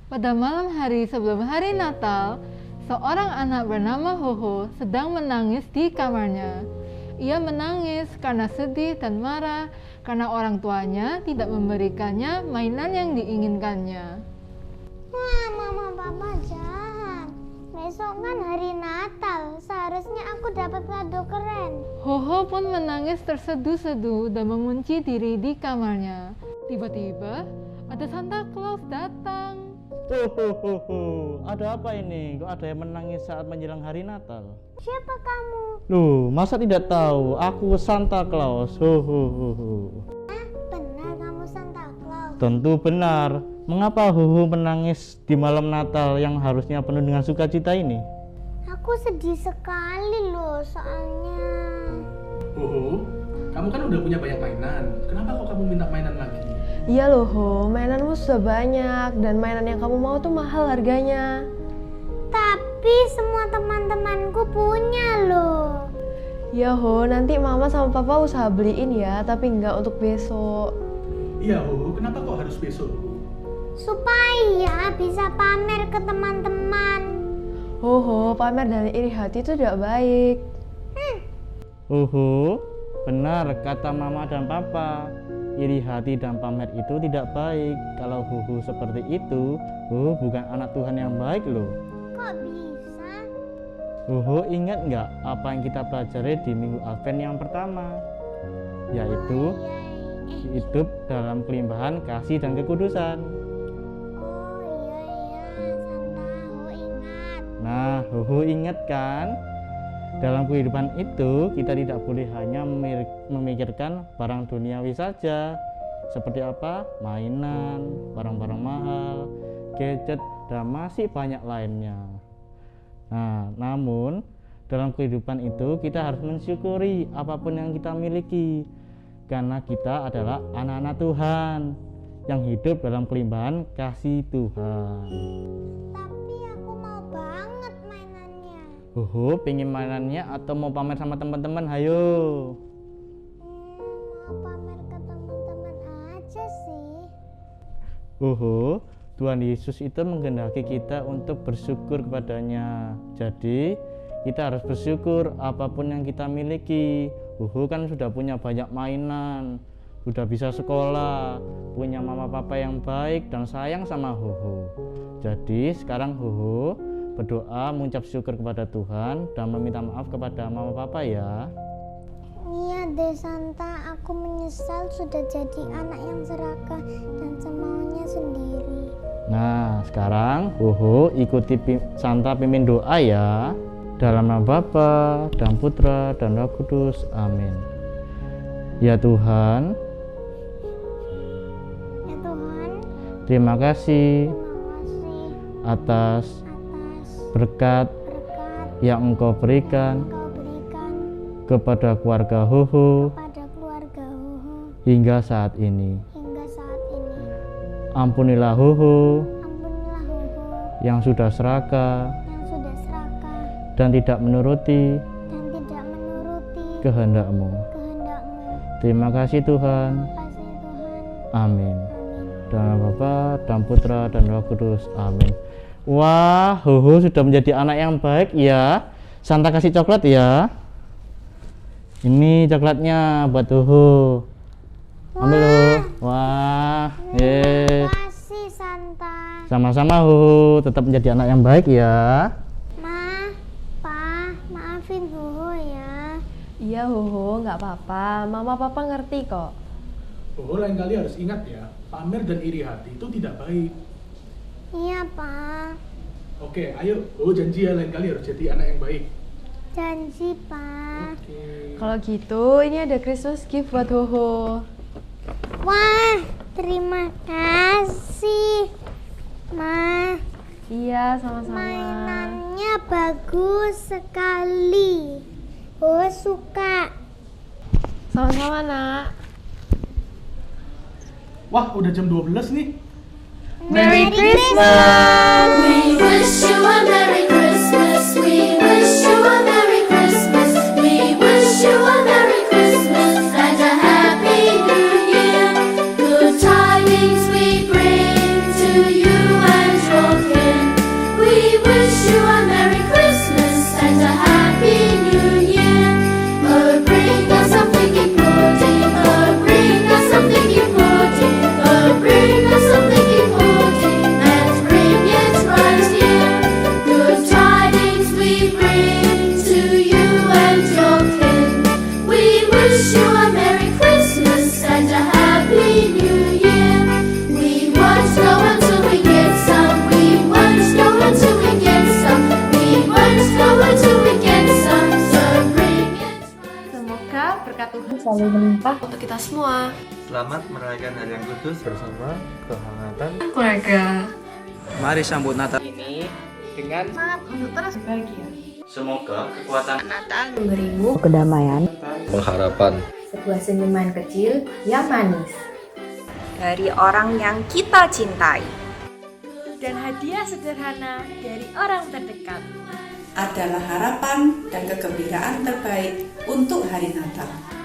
Pada malam hari sebelum hari Natal, seorang anak bernama Hoho sedang menangis di kamarnya. Ia menangis karena sedih dan marah karena orang tuanya tidak memberikannya mainan yang diinginkannya. Wah, mama papa jahat. Besok kan hari Natal, seharusnya aku dapat kado keren. Hoho pun menangis terseduh-seduh dan mengunci diri di kamarnya. Tiba-tiba ada Santa Claus datang. Ada apa ini? Kok ada yang menangis saat menjelang hari Natal? Siapa kamu? Loh, masa tidak tahu? Aku Santa Claus. Benar kamu Santa Claus? Tentu benar. Mengapa menangis di malam Natal yang harusnya penuh dengan sukacita ini? Aku sedih sekali loh soalnya. Kamu kan udah punya banyak mainan. Kenapa kok kamu minta mainan lagi? Iya loh Ho, mainanmu sudah banyak dan mainan yang kamu mau tuh mahal harganya. Tapi semua teman-temanku punya loh. Ya Ho, nanti mama sama papa usaha beliin ya, tapi nggak untuk besok. Iya, kenapa kok harus besok? Supaya bisa pamer ke teman-teman. Ho, pamer dari iri hati itu tidak baik. Benar kata mama dan papa. Iri hati dan pamer itu tidak baik. Kalau seperti itu, bukan anak Tuhan yang baik loh. Kok bisa? Ingat nggak apa yang kita pelajari di Minggu Advent yang pertama? Yaitu hidup dalam kelimpahan kasih dan kekudusan. Santa, ingat. Nah, ingat kan? Dalam kehidupan itu kita tidak boleh hanya memikirkan barang duniawi saja, seperti apa? Mainan, barang-barang mahal, gadget, dan masih banyak lainnya. Nah, namun dalam kehidupan itu kita harus mensyukuri apapun yang kita miliki, karena kita adalah anak-anak Tuhan yang hidup dalam kelimpahan kasih Tuhan. Tapi aku mau banget mainannya. Pengen mainannya atau mau pamer sama teman-teman? Hayo. Mau pamer ke teman-teman aja sih. Tuhan Yesus itu menghendaki kita untuk bersyukur kepadanya. Jadi kita harus bersyukur apapun yang kita miliki. Kan sudah punya banyak mainan, sudah bisa sekolah, punya mama papa yang baik dan sayang sama Jadi sekarang berdoa mengucap syukur kepada Tuhan dan meminta maaf kepada mama papa ya. Iya deh Santa, aku menyesal sudah jadi anak yang serakah dan semaunya sendiri. Nah sekarang ikuti Santa pimpin doa ya. Dalam nama Bapa dan Putra dan Roh Kudus, amin. Ya Tuhan, terima kasih atas berkat yang Engkau berikan kepada keluarga hingga saat ini. Ampunilah yang sudah serakah dan tidak menuruti kehendak-Mu. Terima kasih Tuhan. Amin. Dalam Bapa dan Putra dan Roh Kudus, amin. Wah, sudah menjadi anak yang baik ya. Santa kasih coklat ya. Ini coklatnya buat Ambil Wah, Terima kasih Santa. Sama-sama tetap menjadi anak yang baik ya. Maafin ya. Iya nggak apa-apa, mama papa ngerti kok. Lain kali harus ingat ya, pamer dan iri hati itu tidak baik. Iya Pak. Oke, ayo, janji ya lain kali harus jadi anak yang baik. Janji Pak. Kalau gitu ini ada Christmas gift buat Wah, terima kasih Ma. Iya, sama-sama. Mainannya bagus sekali. Suka. Sama-sama nak. Wah, udah jam 12 nih. Merry Christmas! We wish you a Merry Christmas. We wish you a Merry Christmas. We wish you a Merry Christmas and a Happy New Year. Good tidings we bring to you and your semua. Selamat merayakan Hari yang Kudus bersama kehangatan keluarga. Mari sambut Natal ini dengan Semangat untuk terus bahagia. Semoga kekuatan Natal memberimu kedamaian, pengharapan, sebuah senyuman kecil yang manis dari orang yang kita cintai, dan hadiah sederhana dari orang terdekat adalah harapan dan kegembiraan terbaik untuk hari Natal.